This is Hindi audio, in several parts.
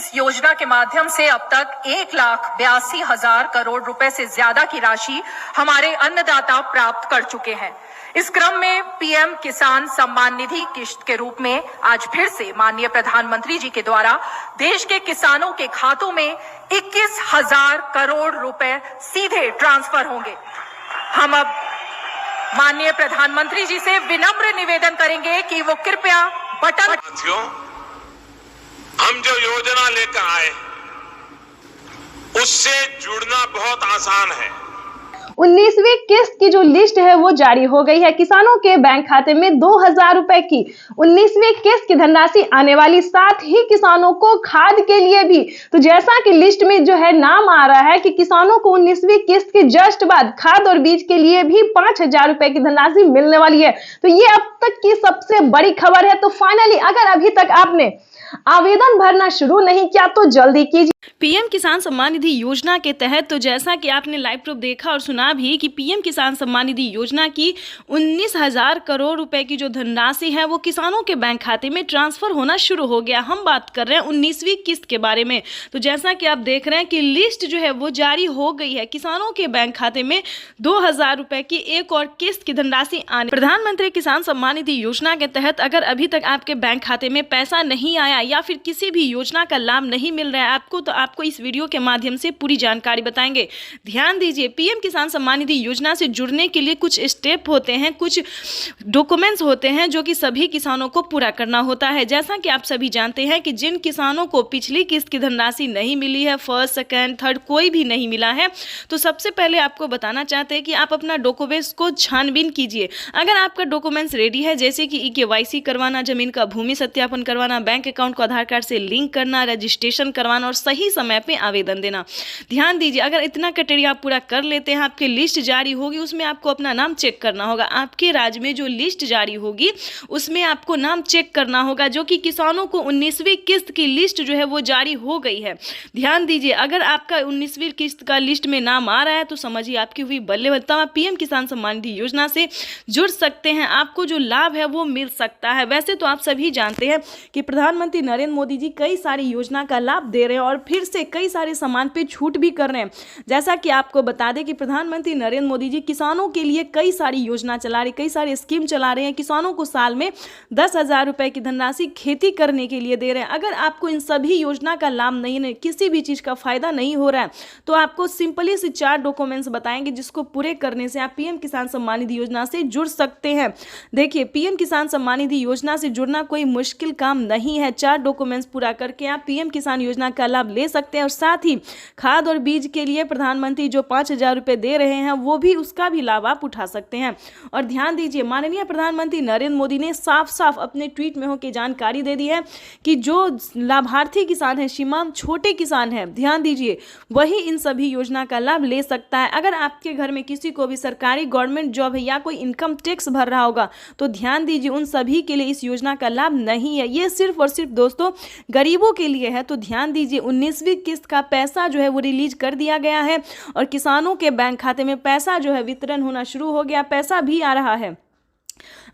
इस योजना के माध्यम से अब तक 1,82,000 करोड़ रुपए से ज्यादा की राशि हमारे अन्नदाता प्राप्त कर चुके हैं। इस क्रम में पीएम किसान सम्मान निधि किश्त के रूप में आज फिर से माननीय प्रधानमंत्री जी के द्वारा देश के किसानों के खातों में 21,000 करोड़ रुपए सीधे ट्रांसफर होंगे। हम अब माननीय प्रधानमंत्री जी से विनम्र निवेदन करेंगे कि वो कृपया बटन। हम जो योजना लेकर आए उससे जुड़ना बहुत आसान है। 19वीं किस्त की जो लिस्ट है वो जारी हो गई है। किसानों के बैंक खाते में 2,000 रुपए की 19वीं किस्त की धनराशि आने वाली, साथ ही किसानों को खाद के लिए भी। तो जैसा कि लिस्ट में जो है नाम आ रहा है कि किसानों को 19वीं किस्त के जस्ट बाद खाद और बीज के लिए भी 5,000 रुपए की धनराशि मिलने वाली है। तो ये अब तक की सबसे बड़ी खबर है। तो फाइनली अगर अभी तक आपने आवेदन भरना शुरू नहीं किया तो जल्दी कीजिए। पीएम किसान सम्मान निधि योजना के तहत तो जैसा कि आपने लाइव प्रूफ देखा और सुना भी कि पीएम किसान सम्मान निधि योजना की 19,000 करोड़ रुपए की जो धनराशि है वो किसानों के बैंक खाते में ट्रांसफर होना शुरू हो गया। हम बात कर रहे हैं 19वीं किस्त के बारे में। तो जैसा कि आप देख रहे हैं कि लिस्ट जो है वो जारी हो गई है। किसानों के बैंक खाते में 2,000 रुपए की एक और किस्त की धनराशि आने। प्रधानमंत्री किसान सम्मान निधि योजना के तहत अगर अभी तक आपके बैंक खाते में पैसा नहीं आया या फिर किसी भी योजना का लाभ नहीं मिल रहा है आपको, तो आपको इस वीडियो के माध्यम से पूरी जानकारी बताएंगे। ध्यान दीजिए, पीएम किसान सम्मान निधि योजना से जुड़ने के लिए कुछ स्टेप होते हैं, कुछ डॉक्यूमेंट्स होते हैं जो कि सभी किसानों को पूरा करना होता है। जैसा कि आप सभी जानते हैं कि जिन किसानों को पिछली किस्त की धनराशि नहीं मिली है, फर्स्ट सेकंड थर्ड कोई भी नहीं मिला है, तो सबसे पहले आपको बताना चाहते हैं कि आप अपना डॉक्यूमेंट्स को छानबीन कीजिए। अगर आपका डॉक्यूमेंट्स रेडी है, जैसे कि केवाईसी करवाना, जमीन का भूमि सत्यापन करवाना, बैंक अकाउंट को आधार कार्ड से लिंक करना, रजिस्ट्रेशन करवाना और सही समय पे आवेदन देना। ध्यान दीजिए, अगर इतना क्राइटेरिया आप पूरा कर लेते हैं, आपकी लिस्ट जारी होगी, उसमें आपको अपना नाम चेक करना होगा। आपके राज्य में जो लिस्ट जारी होगी उसमें आपको नाम चेक करना होगा, जो कि किसानों को 19वीं किस्त की लिस्ट जो है वो जारी हो गई है। ध्यान दीजिए, अगर आपका 19वीं किस्त का लिस्ट में नाम आ रहा है तो समझिए आपकी हुई बल्ले बल्ले। आप पीएम किसान सम्मान निधि योजना से जुड़ सकते हैं, आपको जो लाभ है वो मिल सकता है। वैसे तो आप सभी जानते हैं कि प्रधानमंत्री नरेंद्र मोदी जी कई सारी योजना का लाभ दे रहे हैं और फिर से कई सारे सामान पे छूट भी कर रहे हैं। जैसा कि आपको बता दें कि प्रधानमंत्री नरेंद्र मोदी जी किसानों के लिए कई सारी योजना चला रहे, कई सारी स्कीम चला रहे हैं। किसानों को साल में 10,000 रुपए की धनराशि खेती करने के लिए दे रहे हैं। अगर आपको इन सभी योजना का लाभ नहीं, किसी भी चीज का फायदा नहीं हो रहा है, तो आपको सिंपली से 4 डॉक्यूमेंट्स बताएंगे जिसको पूरे करने से आप पीएम किसान सम्मान निधि योजना से जुड़ सकते हैं। देखिए, पीएम किसान सम्मान निधि योजना से जुड़ना कोई मुश्किल काम नहीं है। 4 डॉक्यूमेंट्स पूरा करके आप पीएम किसान योजना का लाभ ले सकते हैं और साथ ही खाद और बीज के लिए प्रधानमंत्री जो 5,000 रुपए दे रहे हैं वो भी, उसका भी लाभ आप उठा सकते हैं। और ध्यान दीजिए, माननीय प्रधानमंत्री नरेंद्र मोदी ने साफ साफ अपने ट्वीट में होकर जानकारी दे दी है कि जो लाभार्थी किसान है, सीमांत छोटे किसान है, ध्यान दीजिए, वही इन सभी योजना का लाभ ले सकता है। अगर आपके घर में किसी को भी सरकारी गवर्नमेंट जॉब है या कोई इनकम टैक्स भर रहा होगा तो ध्यान दीजिए, उन सभी के लिए इस योजना का लाभ नहीं है। ये सिर्फ और सिर्फ दोस्तों गरीबों के लिए है। तो ध्यान दीजिए, 19वीं किस्त का पैसा जो है वो रिलीज कर दिया गया है और किसानों के बैंक खाते में पैसा जो है वितरण होना शुरू हो गया, पैसा भी आ रहा है।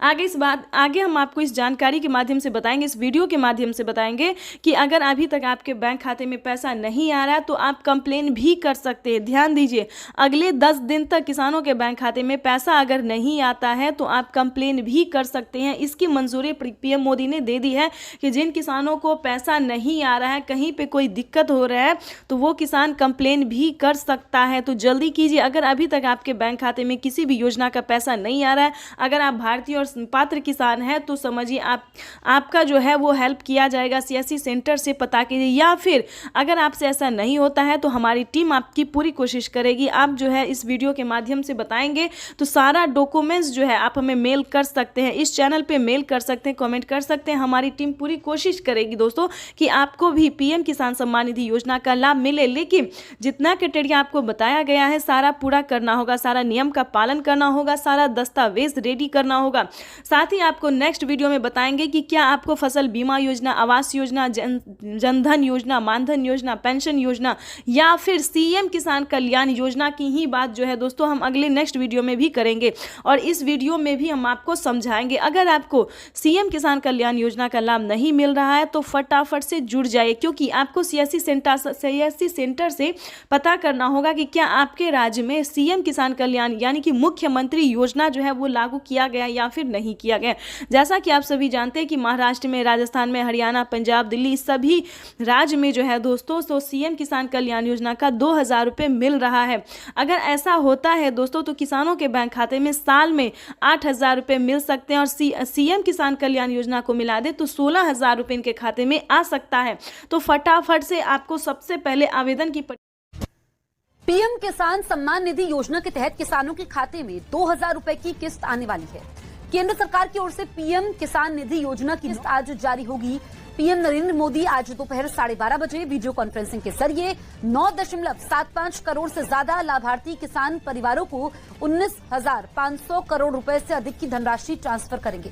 आगे हम आपको इस जानकारी के माध्यम से बताएंगे, इस वीडियो के माध्यम से बताएंगे कि अगर अभी तक आपके बैंक खाते में पैसा नहीं आ रहा है तो आप कंप्लेन भी कर सकते हैं। ध्यान दीजिए, अगले 10 दिन तक किसानों के बैंक खाते में पैसा अगर नहीं आता है तो आप कंप्लेन भी कर सकते हैं। इसकी मंजूरी पीएम मोदी ने दे दी है कि जिन किसानों को पैसा नहीं आ रहा है, कहीं पर कोई दिक्कत हो रहा है, तो वो किसान कंप्लेन भी कर सकता है। तो जल्दी कीजिए, अगर अभी तक आपके बैंक खाते में किसी भी योजना का पैसा नहीं आ रहा है, अगर आप भारतीय और पात्र किसान है तो समझिए आपका जो है वो हेल्प किया जाएगा। सीएससी सेंटर से पता कीजिए, या फिर अगर आपसे ऐसा नहीं होता है तो हमारी टीम आपकी पूरी कोशिश करेगी। आप जो है इस वीडियो के माध्यम से बताएंगे तो सारा डॉक्यूमेंट्स जो है आप हमें मेल कर सकते हैं, इस चैनल पे मेल कर सकते हैं, कमेंट कर सकते हैं। हमारी टीम पूरी कोशिश करेगी दोस्तों कि आपको भी पीएम किसान सम्मान निधि योजना का लाभ मिले। लेकिन जितना क्राइटेरिया आपको बताया गया है सारा पूरा करना होगा, सारा नियम का पालन करना होगा, सारा दस्तावेज रेडी करना होगा। साथ ही आपको नेक्स्ट वीडियो में बताएंगे कि क्या आपको फसल बीमा योजना, आवास योजना, जनधन योजना, मानधन योजना, पेंशन योजना या फिर सीएम किसान कल्याण योजना की ही बात जो है दोस्तों हम अगले नेक्स्ट वीडियो में भी करेंगे। और इस वीडियो में भी हम आपको समझाएंगे, अगर आपको सीएम किसान कल्याण योजना का लाभ नहीं मिल रहा है तो फटाफट से जुड़ जाइए, क्योंकि आपको सीएससी सेंटर से पता करना होगा कि क्या आपके राज्य में सीएम किसान कल्याण यानी कि मुख्यमंत्री योजना जो है वो लागू किया गया या फिर नहीं किया गया। जैसा कि आप सभी जानते हैं कि महाराष्ट्र में, राजस्थान में, हरियाणा, पंजाब, दिल्ली सभी राज्य में जो है दोस्तों तो सीएम किसान कल्याण योजना का 2000 रुपये मिल रहा है। अगर ऐसा होता है दोस्तों तो किसानों के बैंक खाते में साल में 8000 रुपये मिल सकते हैं और सीएम किसान कल्याण योजना को मिला दे तो 16000 रुपये इनके खाते में आ सकता है। तो फटाफट से आपको सबसे पहले आवेदन की पीएम किसान सम्मान निधि योजना के तहत किसानों के खाते में 2000 रुपए की किस्त आने वाली है। केंद्र सरकार की ओर से पीएम किसान निधि योजना की किस्त आज जारी होगी। पीएम नरेंद्र मोदी आज दोपहर 12:30 बजे वीडियो कॉन्फ्रेंसिंग के जरिए 9.75 करोड़ से ज्यादा लाभार्थी किसान परिवारों को 19,500 करोड़ रुपए से अधिक की धनराशि ट्रांसफर करेंगे।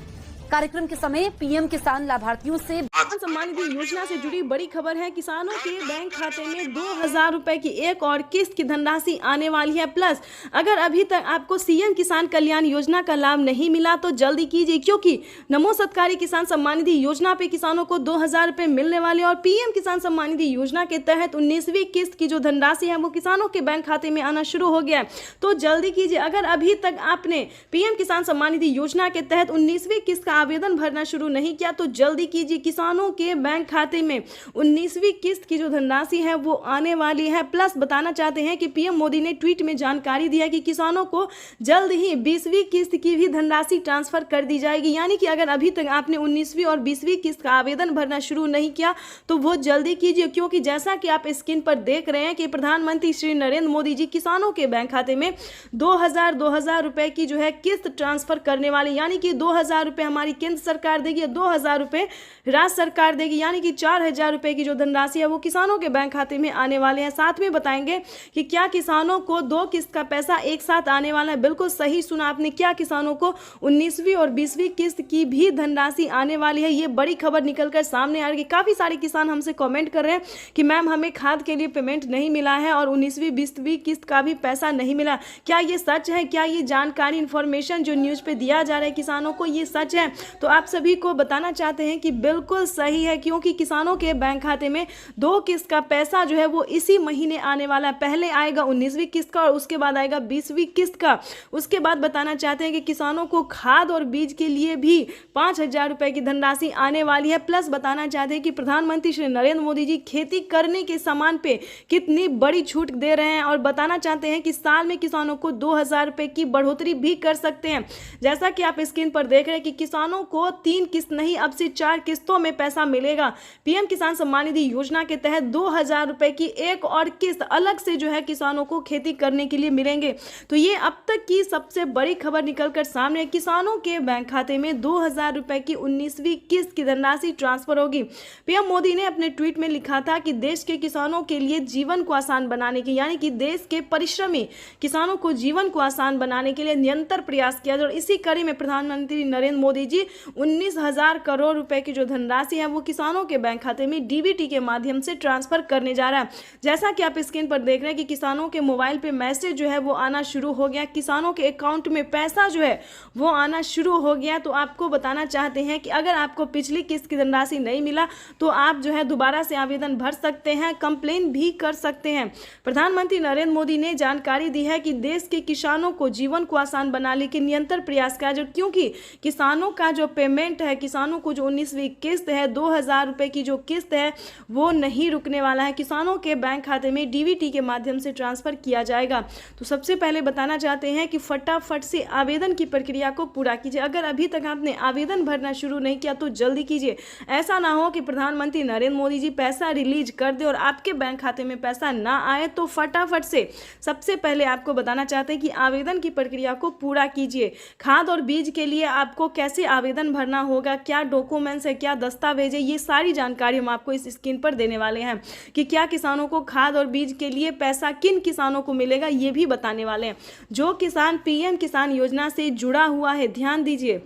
कार्यक्रम के समय पीएम किसान लाभार्थियों से किसान सम्मान निधि योजना से जुड़ी बड़ी खबर है। किसानों के बैंक खाते में 2000 रुपए की एक और किस्त की धनराशि आने वाली है। प्लस अगर अभी तक आपको सीएम किसान कल्याण योजना का लाभ नहीं मिला तो जल्दी कीजिए, क्योंकि नमो सत्कारी किसान सम्मान निधि योजना पे किसानों को 2000 रुपए मिलने वाले और पीएम किसान सम्मान निधि योजना के तहत 19वीं किस्त की जो धनराशि है वो किसानों के बैंक खाते में आना शुरू हो गया है। तो जल्दी कीजिए, अगर अभी तक आपने पीएम किसान सम्मान निधि योजना के तहत 19वीं किस्त का आवेदन भरना शुरू नहीं किया तो जल्दी कीजिए। किसानों के बैंक खाते में 19वीं किस्त की जो धनराशि है वो आने वाली है। प्लस बताना चाहते हैं कि पीएम मोदी ने ट्वीट में जानकारी दी है कि किसानों को जल्द ही 20वीं किस्त की भी धनराशि ट्रांसफर कर दी जाएगी। यानी कि अगर अभी तक आपने 19वीं और 20वीं किस्त का आवेदन भरना शुरू नहीं किया तो वो जल्दी कीजिए, क्योंकि जैसा कि आप स्क्रीन पर देख रहे हैं कि प्रधानमंत्री श्री नरेंद्र मोदी जी किसानों के बैंक खाते में 2000 रुपए की जो है किस्त ट्रांसफर करने वाले, यानी कि 2000 रुपए हमारी केंद्र सरकार देगी, 2000 रुपए राज्य सरकार देगी, यानी कि 4000 रुपए की जो धनराशि है वो किसानों के बैंक खाते में आने वाले हैं। साथ में बताएंगे कि क्या किसानों को 2 किस्त का पैसा एक साथ आने वाला है। बिल्कुल सही सुना आपने, क्या किसानों को 19वीं और 20वीं किस्त की भी धनराशि आने वाली है। ये बड़ी खबर निकलकर सामने आ रही है। काफी सारे किसान हमसे कमेंट कर रहे हैं कि मैम हमें खाद के लिए पेमेंट नहीं मिला है और 19वीं 20वीं किस्त का भी पैसा नहीं मिला। क्या ये सच है? क्या ये जानकारी इंफॉर्मेशन जो न्यूज पे दिया जा रहा है किसानों को ये सच है? तो आप सभी को बताना चाहते हैं कि बिल्कुल सही है, क्योंकि किसानों के बैंक खाते में 2 किस्त का पैसा जो है वो इसी महीने आने वाला है। पहले आएगा 19वीं किस्त का और उसके बाद आएगा 20वीं किस्त का। उसके बाद बताना चाहते हैं कि किसानों को खाद और बीज के लिए भी 5000 रुपए की धनराशि आने वाली है। प्लस बताना चाहते हैं कि प्रधानमंत्री श्री नरेंद्र मोदी जी खेती करने के सामान पे कितनी बड़ी छूट दे रहे हैं और बताना चाहते हैं कि साल में किसानों को 2000 रुपए की बढ़ोतरी भी कर सकते हैं। जैसा कि आप स्क्रीन पर देख रहे हैं कि किसानों को 3 किस्त नहीं अब से 4 किस्तों में पैसा मिलेगा। पीएम किसान सम्मान निधि योजना के तहत 2000 रुपए की एक और किस्त अलग से जो है किसानों को खेती करने के लिए मिलेंगे। तो ये अब तक की सबसे बड़ी खबर निकलकर सामने, किसानों के बैंक खाते में 2000 रुपए की 19वीं किस्त की धनराशि ट्रांसफर होगी। पीएम मोदी ने अपने ट्वीट में लिखा था कि देश के किसानों के लिए जीवन को आसान बनाने के, यानी कि देश के परिश्रमी किसानों को जीवन को आसान बनाने के लिए निरंतर प्रयास किया और इसी कड़ी में प्रधानमंत्री नरेंद्र मोदी जी 19,000 करोड़ रुपए की जो धनराशि है वो किसानों के बैंक खाते में डीबीटी के माध्यम से ट्रांसफर करने जा रहा है। जैसा कि आप स्क्रीन पर देख रहे हैं कि किसानों के मोबाइल पे मैसेज जो है वो आना शुरू हो गया, किसानों के अकाउंट में पैसा जो है वो आना शुरू हो गया। तो आपको बताना चाहते हैं कि अगर आपको पिछली किस्त की धनराशि नहीं मिला तो आप जो है दोबारा से आवेदन भर सकते हैं, कंप्लेन भी कर सकते हैं। प्रधानमंत्री नरेंद्र मोदी ने जानकारी दी है कि देश के किसानों को जीवन को आसान बनाने के निरंतर प्रयास किया जाए, क्योंकि किसानों का जो पेमेंट है, किसानों को जो 19वीं किस्त है 2000 रुपए की जो किस्त है वो नहीं रुकने वाला है, किसानों के बैंक खाते में डीबीटी के माध्यम से ट्रांसफर किया जाएगा। तो सबसे पहले बताना चाहते हैं कि फटाफट से आवेदन की प्रक्रिया को पूरा कीजिए। अगर अभी तक आपने आवेदन भरना शुरू नहीं किया तो जल्दी कीजिए। ऐसा ना हो कि प्रधानमंत्री नरेंद्र मोदी जी पैसा रिलीज कर दे और आपके बैंक खाते में पैसा ना आए। तो फटाफट से सबसे पहले आपको बताना चाहते हैं कि आवेदन की प्रक्रिया को पूरा कीजिए। खाद और बीज के लिए आपको कैसे आवेदन भरना होगा, क्या डॉक्यूमेंट्स है, क्या दस्तावेज है, ये सारी जानकारी हम आपको इस स्क्रीन पर देने वाले हैं कि क्या किसानों को खाद और बीज के लिए पैसा किन किसानों को मिलेगा ये भी बताने वाले हैं। जो किसान पीएम किसान योजना से जुड़ा हुआ है, ध्यान दीजिए,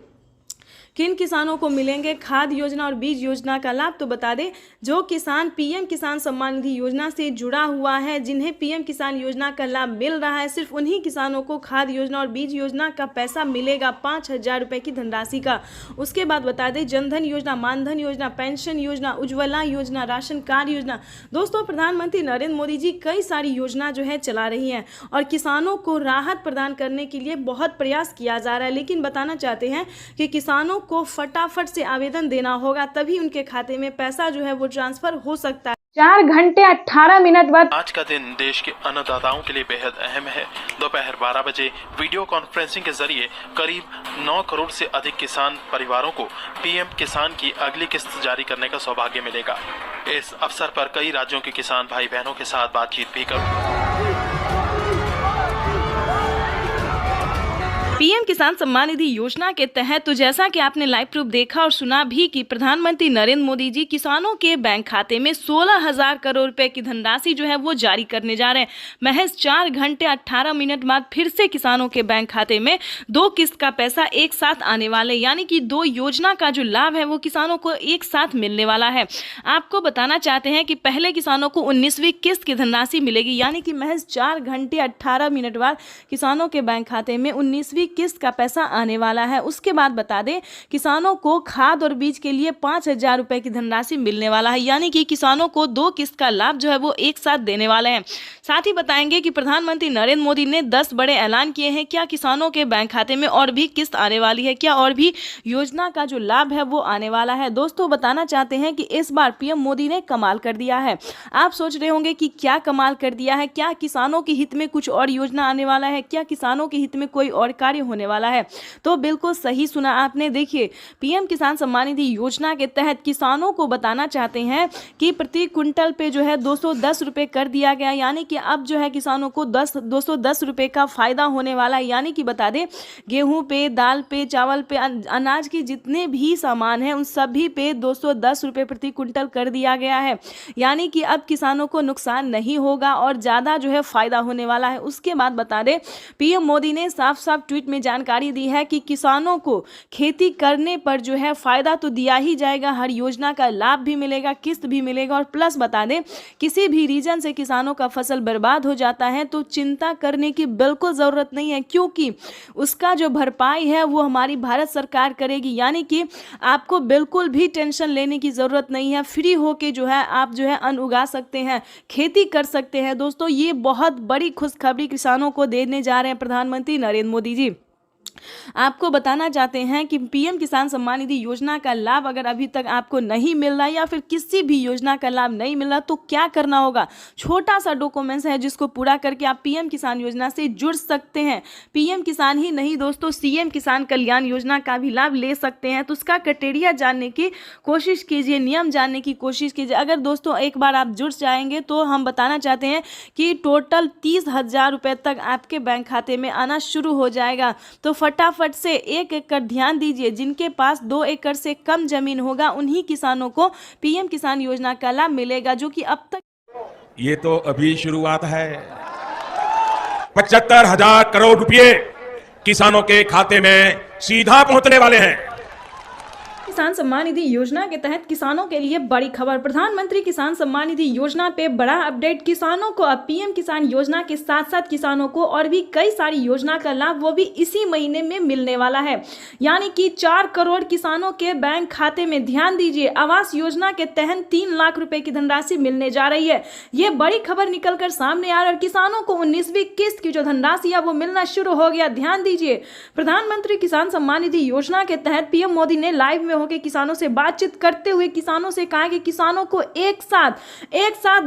किन किसानों को मिलेंगे खाद योजना और बीज योजना का लाभ। तो बता दें, जो किसान पीएम किसान सम्मान निधि योजना से जुड़ा हुआ है, जिन्हें पीएम किसान योजना का लाभ मिल रहा है, सिर्फ उन्हीं किसानों को खाद योजना और बीज योजना का पैसा मिलेगा 5,000 रुपये की धनराशि का। उसके बाद बता दें, जनधन योजना, मानधन योजना, पेंशन योजना, उज्ज्वला योजना, राशन कार्ड योजना। दोस्तों, प्रधानमंत्री नरेंद्र मोदी जी कई सारी योजना जो है चला रही हैं और किसानों को राहत प्रदान करने के लिए बहुत प्रयास किया जा रहा है। लेकिन बताना चाहते हैं कि किसानों को फटाफट से आवेदन देना होगा, तभी उनके खाते में पैसा जो है वो ट्रांसफर हो सकता है। 4 घंटे 18 मिनट बाद आज का दिन देश के अन्नदाताओं के लिए बेहद अहम है। दोपहर 12 बजे वीडियो कॉन्फ्रेंसिंग के जरिए करीब 9 करोड़ से अधिक किसान परिवारों को पीएम किसान की अगली किस्त जारी करने का सौभाग्य मिलेगा। इस अवसर पर कई राज्यों के किसान भाई बहनों के साथ बातचीत भी करूंगा। पीएम किसान सम्मान निधि योजना के तहत तो जैसा कि आपने लाइव प्रूफ देखा और सुना भी कि प्रधानमंत्री नरेंद्र मोदी जी किसानों के बैंक खाते में 16,000 करोड़ रुपए की धनराशि जो है वो जारी करने जा रहे हैं। महज 4 घंटे 18 मिनट बाद फिर से किसानों के बैंक खाते में 2 किस्त का पैसा एक साथ आने वाले, यानी कि 2 योजना का जो लाभ है वो किसानों को एक साथ मिलने वाला है। आपको बताना चाहते हैं कि पहले किसानों को 19वीं किस्त की धनराशि मिलेगी, यानी कि महज 4 घंटे 18 मिनट बाद किसानों के बैंक खाते में 19वीं किस्त का पैसा आने वाला है। उसके बाद बता दें, किसानों को खाद और बीज के लिए 5,000 रुपए की धनराशि मिलने वाला है, यानी कि किसानों को 2 किस्त का लाभ जो है वो एक साथ देने वाले हैं। साथ ही बताएंगे कि प्रधानमंत्री नरेंद्र मोदी ने 10 बड़े ऐलान किए हैं। क्या किसानों के बैंक खाते में और भी किस्त आने वाली है, क्या और भी योजना का जो लाभ है वो आने वाला है। दोस्तों, बताना चाहते हैं कि इस बार पीएम मोदी ने कमाल कर दिया है। आप सोच रहे होंगे कि क्या कमाल कर दिया है, क्या किसानों के हित में कुछ और योजना आने वाला है, क्या किसानों के हित में कोई और कार्य होने वाला है। तो बिल्कुल सही सुना आपने। देखिए, पीएम किसान सम्मान निधि योजना के तहत किसानों को बताना चाहते हैं कि प्रति क्विंटल पे जो है 210 रुपए कर दिया गया, यानी कि अब जो है किसानों को 210 रुपए का फायदा होने वाला है। यानी कि बता दें, गेहूं पे, दाल पे, चावल पे, अनाज के जितने भी सामान हैं उन सभी पे 210 रुपए प्रति क्विंटल कर दिया गया है, यानी कि अब किसानों को नुकसान नहीं होगा और ज़्यादा जो है फायदा होने वाला है। उसके बाद बता दें, पीएम मोदी ने साफ साफ ट्वीट में जानकारी दी है कि किसानों को खेती करने पर जो है फायदा तो दिया ही जाएगा, हर योजना का लाभ भी मिलेगा, किस्त भी मिलेगा। और प्लस बता दें, किसी भी रीजन से किसानों का फसल बर्बाद हो जाता है तो चिंता करने की बिल्कुल ज़रूरत नहीं है, क्योंकि उसका जो भरपाई है वो हमारी भारत सरकार करेगी। यानी कि आपको बिल्कुल भी टेंशन लेने की ज़रूरत नहीं है, फ्री होके जो है आप जो है अन्न उगा सकते हैं, खेती कर सकते हैं। दोस्तों, ये बहुत बड़ी खुशखबरी किसानों को देने जा रहे हैं प्रधानमंत्री नरेंद्र मोदी जी। आपको बताना चाहते हैं कि पीएम किसान सम्मान निधि योजना का लाभ अगर अभी तक आपको नहीं मिल रहा या फिर किसी भी योजना का लाभ नहीं मिल रहा तो क्या करना होगा। छोटा सा डॉक्यूमेंट्स है जिसको पूरा करके आप पीएम किसान योजना से जुड़ सकते हैं। पीएम किसान ही नहीं दोस्तों, सीएम किसान कल्याण योजना का भी लाभ ले सकते हैं। तो उसका क्राइटेरिया जानने की कोशिश कीजिए, नियम जानने की कोशिश कीजिए। अगर दोस्तों एक बार आप जुड़ जाएंगे तो हम बताना चाहते हैं कि टोटल 30,000 रुपये तक आपके बैंक खाते में आना शुरू हो जाएगा। तो फटाफट से 1 एकड़ ध्यान दीजिए, जिनके पास 2 एकड़ से कम जमीन होगा उन्हीं किसानों को पीएम किसान योजना का लाभ मिलेगा, जो कि अब तक ये तो अभी शुरुआत है। 75,000 करोड़ रुपए किसानों के खाते में सीधा पहुंचने वाले हैं। किसान सम्मान निधि योजना के तहत किसानों के लिए बड़ी खबर। प्रधानमंत्री किसान सम्मान निधि योजना पे बड़ा अपडेट। किसानों को अब पीएम किसान योजना के साथ साथ किसानों को और भी कई सारी योजना का लाभ वो भी इसी महीने में मिलने वाला है। यानी कि 4 करोड़ किसानों के बैंक खाते में, ध्यान दीजिए, आवास योजना के तहत 3 लाख रुपए की धनराशि मिलने जा रही है। ये बड़ी खबर निकलकर सामने आ रही है। किसानों को 19वीं किस्त की जो धनराशि है वो मिलना शुरू हो गया। ध्यान दीजिए, प्रधानमंत्री किसान सम्मान निधि योजना के तहत पीएम मोदी ने लाइव में के किसानों से बातचीत करते हुए किसानों से कहा कि किसानों को एक साथ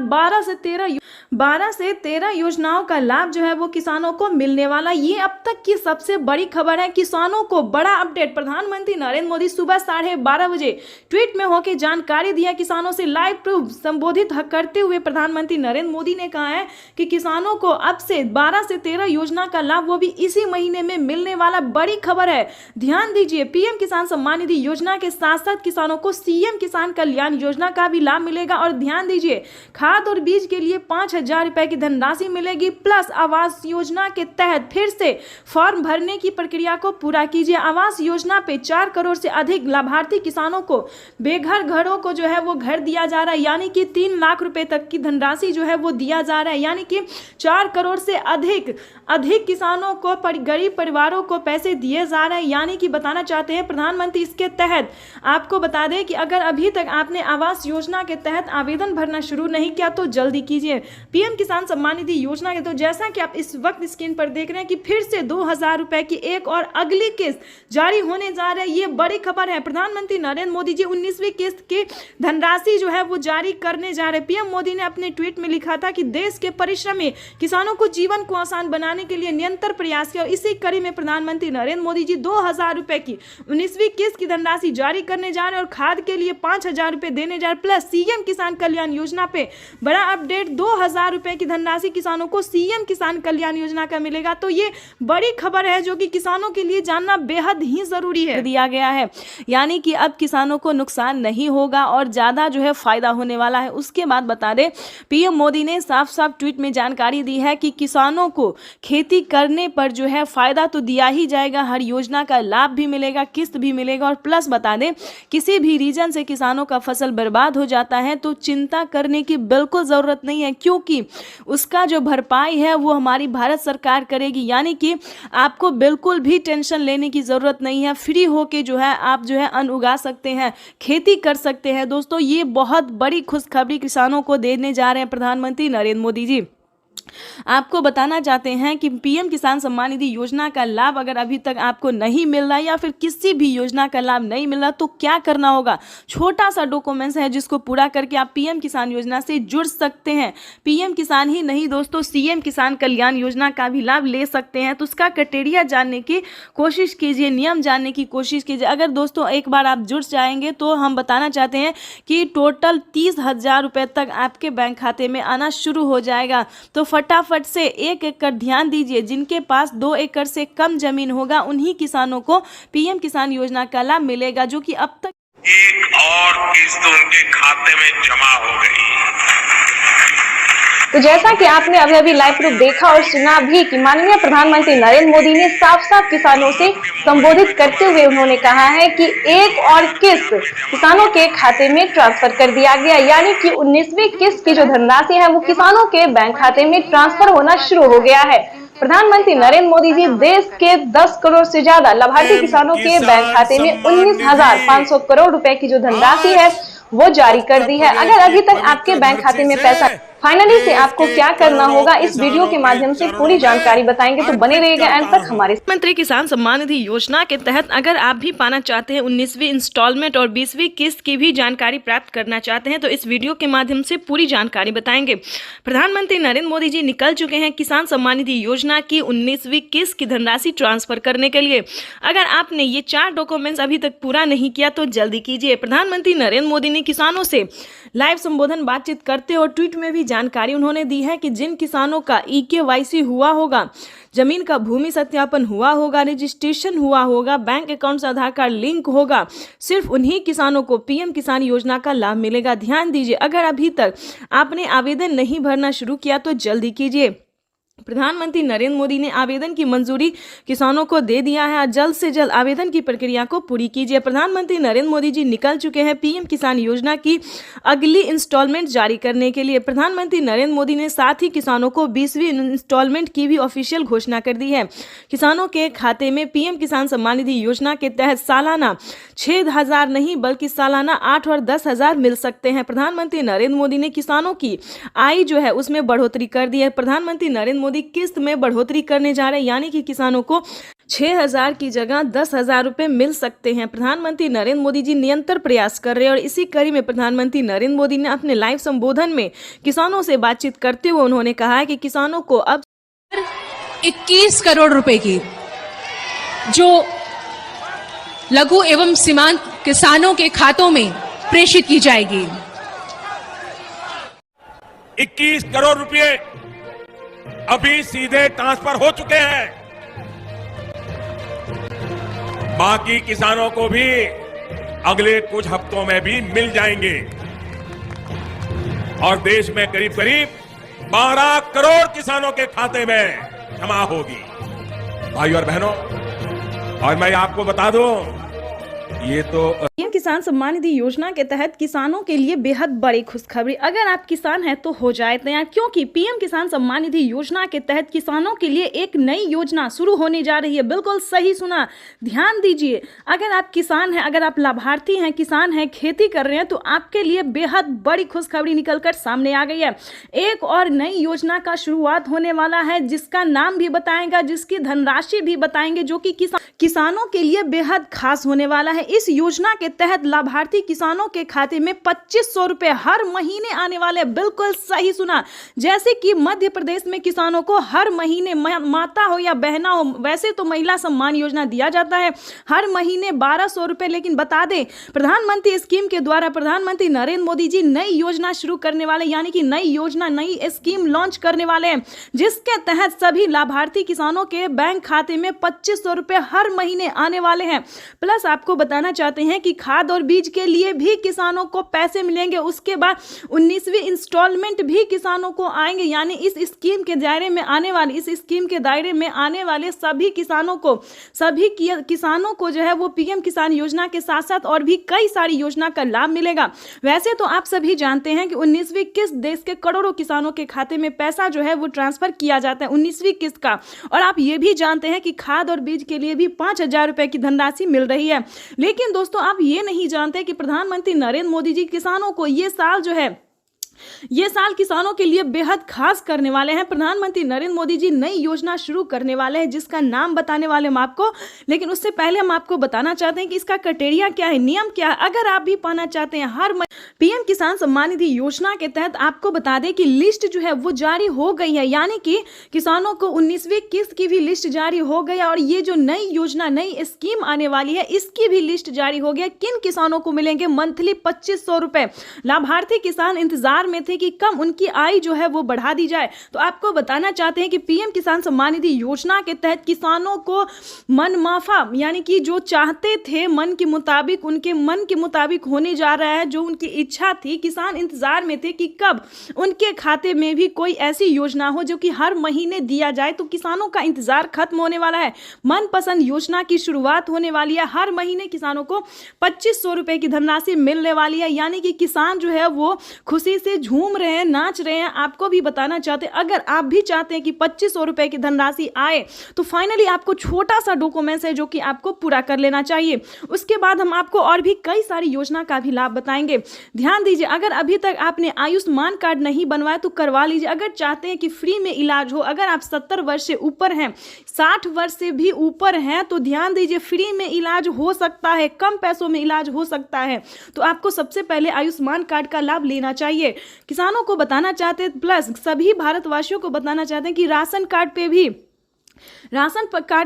12 से 13 योजनाओं का लाभ जो है वो किसानों को मिलने वाला। ये अब तक की सबसे बड़ी खबर है। किसानों को बड़ा अपडेट। प्रधानमंत्री नरेंद्र मोदी सुबह 12:30 बजे ट्वीट में होकर जानकारी दिया। किसानों से लाइव प्रूफ संबोधित करते हुए प्रधानमंत्री नरेंद्र मोदी ने कहा है कि किसानों को अब से 12 से 13 योजना का लाभ वो भी इसी महीने में मिलने वाला। बड़ी खबर है, ध्यान दीजिए। पीएम किसान सम्मान निधि योजना के के साथ साथ किसानों को सीएम किसान कल्याण योजना का भी लाभ मिलेगा। और ध्यान दीजिए, खाद और बीज के लिए 5,000 रुपए की धनराशि मिलेगी, प्लस आवास योजना के तहत फिर से फॉर्म भरने की प्रक्रिया को पूरा कीजिए। आवास योजना पे 4 करोड़ से अधिक लाभार्थी किसानों को बेघर घरों को जो है वो घर दिया जा रहा है, यानी कि 3 लाख रुपए तक की धनराशि जो है वो दिया जा रहा है, यानी कि 4 करोड़ से अधिक किसानों को, गरीब परिवारों को पैसे दिए जा रहे हैं। यानी कि बताना चाहते हैं प्रधानमंत्री इसके तहत आपको बता दें कि अगर अभी तक आपने आवास योजना के तहत आवेदन भरना शुरू नहीं किया तो जल्दी कीजिए। पीएम किसान सम्मान निधि योजना के तो जैसा कि आप इस वक्त स्क्रीन पर देख रहे हैं कि फिर से 2,000 रुपए की एक और अगली किस्त जारी होने जा रही है। ये बड़ी खबर है। प्रधानमंत्री नरेंद्र मोदी जी 19वीं किस्त की धनराशि जो है वो जारी करने जा रहे हैं। पीएम मोदी ने अपने ट्वीट में लिखा था कि देश के परिश्रमी किसानों को जीवन को आसान बनाने के लिए निरंतर प्रयास किया। और इसी कड़ी में प्रधानमंत्री नरेंद्र मोदी जी 2,000 रुपए की 19वीं किस्त की धनराशि जारी करने जा रहे हैं और खाद के लिए 5,000 रुपए देने जा रहे हैं। प्लस सीएम किसान कल्याण योजना पे बड़ा अपडेट, 2,000 रुपए की धनराशि किसानों को सीएम किसान कल्याण योजना का मिलेगा। तो ये बड़ी खबर है जो कि किसानों के लिए जानना बेहद ही जरूरी है। दिया गया है, यानी कि अब किसानों को नुकसान नहीं होगा और ज्यादा जो है फायदा होने वाला है। उसके बाद बता दें, पीएम मोदी ने साफ साफ ट्वीट में जानकारी दी है कि किसानों को खेती करने पर जो है फायदा तो दिया ही जाएगा, हर योजना का लाभ भी मिलेगा, किस्त भी मिलेगा। और प्लस बता दें, किसी भी रीजन से किसानों का फसल बर्बाद हो जाता है तो चिंता करने की बिल्कुल जरूरत नहीं है, क्योंकि उसका जो भरपाई है वो हमारी भारत सरकार करेगी। यानी कि आपको बिल्कुल भी टेंशन लेने की जरूरत नहीं है। फ्री होके जो है आप जो है अन्न उगा सकते हैं, खेती कर सकते हैं। दोस्तों, ये बहुत बड़ी खुशखबरी किसानों को देने जा रहे हैं प्रधानमंत्री नरेंद्र मोदी जी। आपको बताना चाहते हैं कि पीएम किसान सम्मान निधि योजना का लाभ अगर अभी तक आपको नहीं मिल रहा या फिर किसी भी योजना का लाभ नहीं मिल रहा तो क्या करना होगा। छोटा सा डॉक्यूमेंट्स है जिसको पूरा करके आप पीएम किसान योजना से जुड़ सकते हैं। पीएम किसान ही नहीं दोस्तों, सीएम किसान कल्याण योजना का भी लाभ ले सकते हैं। तो उसका क्राइटेरिया जानने की कोशिश कीजिए, नियम जानने की कोशिश कीजिए। अगर दोस्तों एक बार आप जुड़ जाएंगे तो हम बताना चाहते हैं कि टोटल 30,000 रुपए तक आपके बैंक खाते में आना शुरू हो जाएगा। तो फटाफट से 1 एकड़ ध्यान दीजिए, जिनके पास 2 एकड़ से कम जमीन होगा उन्हीं किसानों को पीएम किसान योजना का लाभ मिलेगा, जो कि अब तक एक और किस्त उनके खाते में जमा हो गई। तो जैसा कि आपने अभी लाइव प्रूफ देखा और सुना भी कि माननीय प्रधानमंत्री नरेंद्र मोदी ने साफ साफ किसानों से संबोधित करते हुए उन्होंने कहा है कि एक और किस्त किसानों के खाते में ट्रांसफर कर दिया गया, यानी कि 19वीं किस्त की जो धनराशि है वो किसानों के बैंक खाते में ट्रांसफर होना शुरू हो गया है। प्रधानमंत्री नरेंद्र मोदी जी देश के 10 करोड़ से ज्यादा लाभार्थी किसानों के बैंक खाते में 19,500 करोड़ रुपए की जो धनराशि है वो जारी कर दी है। अगर अभी तक आपके बैंक खाते में पैसा फाइनली से आपको क्या करना होगा, इस वीडियो के माध्यम से पूरी जानकारी बताएंगे, तो बने रहिएगा एंड तक हमारे। प्रधानमंत्री किसान सम्मान निधि योजना के तहत अगर आप भी पाना चाहते हैं 19वीं इंस्टॉलमेंट और 20वीं किस्त की भी जानकारी प्राप्त करना चाहते हैं तो इस वीडियो के माध्यम से पूरी जानकारी बताएंगे। प्रधानमंत्री नरेंद्र मोदी जी निकल चुके हैं किसान सम्मान निधि योजना की 19वीं किस्त की धनराशि ट्रांसफर करने के लिए। अगर आपने ये 4 डॉक्यूमेंट्स अभी तक पूरा नहीं किया तो जल्दी कीजिए। प्रधानमंत्री नरेंद्र मोदी ने किसानों से लाइव संबोधन बातचीत करते और ट्वीट में भी जानकारी उन्होंने दी है कि जिन किसानों का EKYC हुआ होगा, जमीन का भूमि सत्यापन हुआ होगा, रजिस्ट्रेशन हुआ होगा, बैंक अकाउंट से आधार कार्ड लिंक होगा, सिर्फ उन्हीं किसानों को पीएम किसान योजना का लाभ मिलेगा। ध्यान दीजिए, अगर अभी तक आपने आवेदन नहीं भरना शुरू किया तो जल्दी कीजिए। प्रधानमंत्री नरेंद्र मोदी ने आवेदन की मंजूरी किसानों को दे दिया है। जल्द से जल्द आवेदन की प्रक्रिया को पूरी कीजिए। प्रधानमंत्री नरेंद्र मोदी जी निकल चुके हैं पीएम किसान योजना की अगली इंस्टॉलमेंट जारी करने के लिए। प्रधानमंत्री नरेंद्र मोदी ने साथ ही किसानों को 20वीं इंस्टॉलमेंट की भी ऑफिशियल घोषणा कर दी है। किसानों के खाते में पीएम किसान सम्मान निधि योजना के तहत सालाना 6,000 नहीं बल्कि सालाना 8 और 10,000 मिल सकते हैं। प्रधानमंत्री नरेंद्र मोदी ने किसानों की आय जो है उसमें बढ़ोतरी कर दी है। प्रधानमंत्री नरेंद्र मोदी किस्त में बढ़ोतरी करने जा रहे हैं, यानी कि किसानों को 6,000 की जगह 10,000 रुपए मिल सकते हैं। प्रधानमंत्री नरेंद्र मोदी जी निरंतर प्रयास कर रहे हैं और इसी कड़ी में प्रधानमंत्री नरेंद्र मोदी ने अपने लाइव संबोधन में किसानों से बातचीत करते हुए उन्होंने कहा है कि किसानों को अब 21 करोड़ रुपए की जो लघु एवं सीमांत किसानों के खातों में प्रेषित की जाएगी। 21 करोड़ रुपए अभी सीधे ट्रांसफर हो चुके हैं। बाकी किसानों को भी अगले कुछ हफ्तों में भी मिल जाएंगे और देश में करीब करीब 12 करोड़ किसानों के खाते में जमा होगी। भाइयों और बहनों, और मैं आपको बता दूं, ये तो पीएम किसान सम्मान निधि योजना के तहत किसानों के लिए बेहद बड़ी खुशखबरी। अगर आप किसान हैं तो हो जाए तैयार, क्योंकि पीएम किसान सम्मान निधि योजना के तहत किसानों के लिए एक नई योजना शुरू होने जा रही है। बिल्कुल सही सुना, ध्यान दीजिए। अगर आप किसान हैं, अगर आप लाभार्थी हैं, किसान हैं, खेती कर रहे हैं, तो आपके लिए बेहद बड़ी खुशखबरी निकलकर सामने आ गई है। एक और नई योजना का शुरुआत होने वाला है, जिसका नाम भी बताएगा, जिसकी धनराशि भी बताएंगे, जो कि किसानों के लिए बेहद खास होने वाला है। इस योजना के तहत लाभार्थी किसानों के खाते में 2500 रुपए हर महीने आने वाले। बिल्कुल सही सुना। जैसे कि मध्य प्रदेश में किसानों को हर महीने, माता हो या बहना हो, वैसे तो महिला सम्मान योजना दिया जाता है हर महीने 1200 रुपए, लेकिन बता दें प्रधानमंत्री स्कीम के द्वारा प्रधानमंत्री नरेंद्र मोदी जी नई योजना शुरू करने वाले, यानी कि नई योजना, नई स्कीम लॉन्च करने वाले हैं, जिसके तहत सभी लाभार्थी किसानों के बैंक खाते में 2500 रुपए हर महीने आने वाले हैं। प्लस आपको बताना चाहते हैं कि खाद और बीज के लिए भी किसानों को पैसे मिलेंगे। उसके बाद 19वीं इंस्टॉलमेंट भी किसानों को आएंगे, यानी इस स्कीम के दायरे में आने वाले, इस स्कीम के दायरे में आने वाले सभी किसानों को जो है वो पीएम किसान योजना के साथ साथ और भी कई सारी योजना का लाभ मिलेगा। वैसे तो आप सभी जानते हैं कि 19वीं किस्त देश के करोड़ों किसानों के खाते में पैसा जो है वो ट्रांसफर किया जाता है 19वीं किस्त का। और आप ये भी जानते हैं कि खाद और बीज के लिए भी 5000 रुपए की धनराशि मिल रही है। लेकिन दोस्तों, आप ये नहीं जानते कि प्रधानमंत्री नरेंद्र मोदी जी किसानों को ये साल किसानों के लिए बेहद खास करने वाले हैं। प्रधानमंत्री नरेंद्र मोदी जी नई योजना शुरू करने वाले हैं, जिसका नाम बताने वाले हम आपको। लेकिन उससे पहले हम आपको बताना चाहते हैं कि इसका क्राइटेरिया क्या है, नियम क्या है। अगर आप भी पाना चाहते हैं हर पीएम किसान सम्मान निधि योजना के तहत, आपको बता दें कि लिस्ट जो है वो जारी हो गई है, यानी कि किसानों को 19वीं किस्त की भी लिस्ट जारी हो गई है। और ये जो नई योजना, नई स्कीम आने वाली है, इसकी भी लिस्ट जारी हो गया। किन किसानों को मिलेंगे मंथली 2500 रुपए। लाभार्थी किसान इंतजार में थे कि कम उनकी आय जो है वो बढ़ा दी जाए। तो आपको बताना चाहते हैं कि पीएम किसान सम्मान निधि योजना के तहत किसानों को मनमाफा, यानी कि जो चाहते थे मन के मुताबिक, उनके मन के मुताबिक होने जा रहा है, जो उनकी इच्छा थी। किसान इंतजार में थे कि कब उनके खाते में भी कोई ऐसी योजना हो जो कि हर महीने दिया जाए। तो किसानों का इंतजार खत्म होने वाला है। मनपसंद योजना की शुरुआत होने वाली है। हर महीने किसानों को 2500 रुपए की धनराशि मिलने वाली है, यानी कि किसान जो है वो खुशी से झूम रहे हैं, नाच रहे हैं। आपको भी बताना चाहते हैं, अगर आप भी चाहते हैं कि 2500 रुपए की धनराशि आए, तो फाइनली आपको छोटा सा डॉक्यूमेंट्स है जो कि आपको पूरा कर लेना चाहिए। उसके बाद हम आपको और भी कई सारी योजना का भी लाभ बताएंगे। ध्यान दीजिए, अगर अभी तक आपने आयुष्मान कार्ड नहीं बनवाया तो करवा लीजिए। अगर चाहते हैं कि फ्री में इलाज हो, अगर आप 70 वर्ष से ऊपर हैं, 60 वर्ष से भी ऊपर हैं, तो ध्यान दीजिए, फ्री में इलाज हो सकता है, कम पैसों में इलाज हो सकता है। तो आपको सबसे पहले आयुष्मान कार्ड का लाभ लेना चाहिए। किसानों को बताना चाहते हैं, प्लस सभी भारतवासियों को बताना चाहते हैं कि राशन कार्ड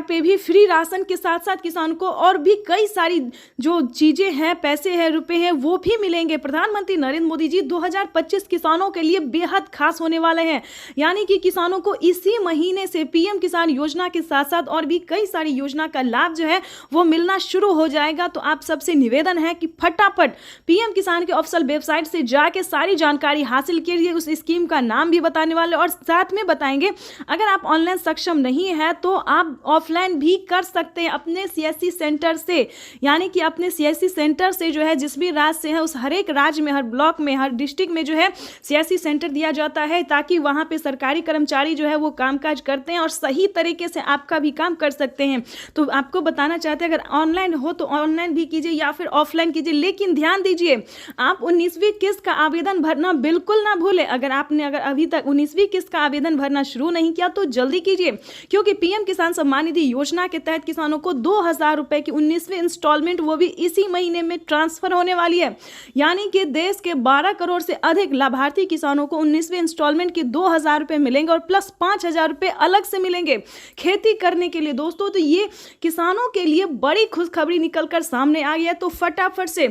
पे भी फ्री राशन के साथ साथ किसान को और भी कई सारी जो चीजें हैं, पैसे हैं, रुपए हैं, वो भी मिलेंगे। प्रधानमंत्री नरेंद्र मोदी जी 2025 किसानों के लिए बेहद खास होने वाले हैं, यानी कि किसानों को इसी महीने से पीएम किसान योजना के साथ साथ और भी कई सारी योजना का लाभ जो है वो मिलना शुरू हो जाएगा। तो आप सबसे निवेदन है कि फटाफट पीएम किसान के ऑफिशियल वेबसाइट से जाके सारी जानकारी हासिल कीजिए। उस स्कीम का नाम भी बताने वाले और साथ में बताएंगे, अगर आप ऑनलाइन सक्षम नहीं है तो आप ऑफलाइन भी कर सकते हैं अपने सीएससी सेंटर से, यानी कि अपने सीएससी सेंटर से जो है, जिस भी राज्य से है, उस हर एक राज्य में, हर ब्लॉक में, हर डिस्ट्रिक्ट में जो है सीएससी सेंटर दिया जाता है, ताकि वहां पे सरकारी कर्मचारी जो है वो कामकाज करते हैं और सही तरीके से आपका भी काम कर सकते हैं। तो आपको बताना चाहते हैं, अगर ऑनलाइन हो तो ऑनलाइन भी कीजिए या फिर ऑफलाइन कीजिए। लेकिन ध्यान दीजिए, आप 19वीं किस्त का आवेदन भरना बिल्कुल ना भूलें। अगर अभी तक 19वीं किस्त का आवेदन भरना शुरू नहीं किया तो जल्दी कीजिए, क्योंकि पीएम किसान सम्मान निधि योजना के तहत किसानों को 2000 रुपए की 19वीं इंस्टॉलमेंट वो भी इसी महीने में ट्रांसफर होने वाली है। यानी कि देश के 12 करोड़ से अधिक लाभार्थी किसानों को 19वीं इंस्टॉलमेंट के 2000 रुपए मिलेंगे और प्लस 5000 रुपए अलग से मिलेंगे खेती करने के लिए। दोस्तों, तो ये किसानों के लिए बड़ी खुशखबरी निकलकर सामने आ गई है। तो फटाफट से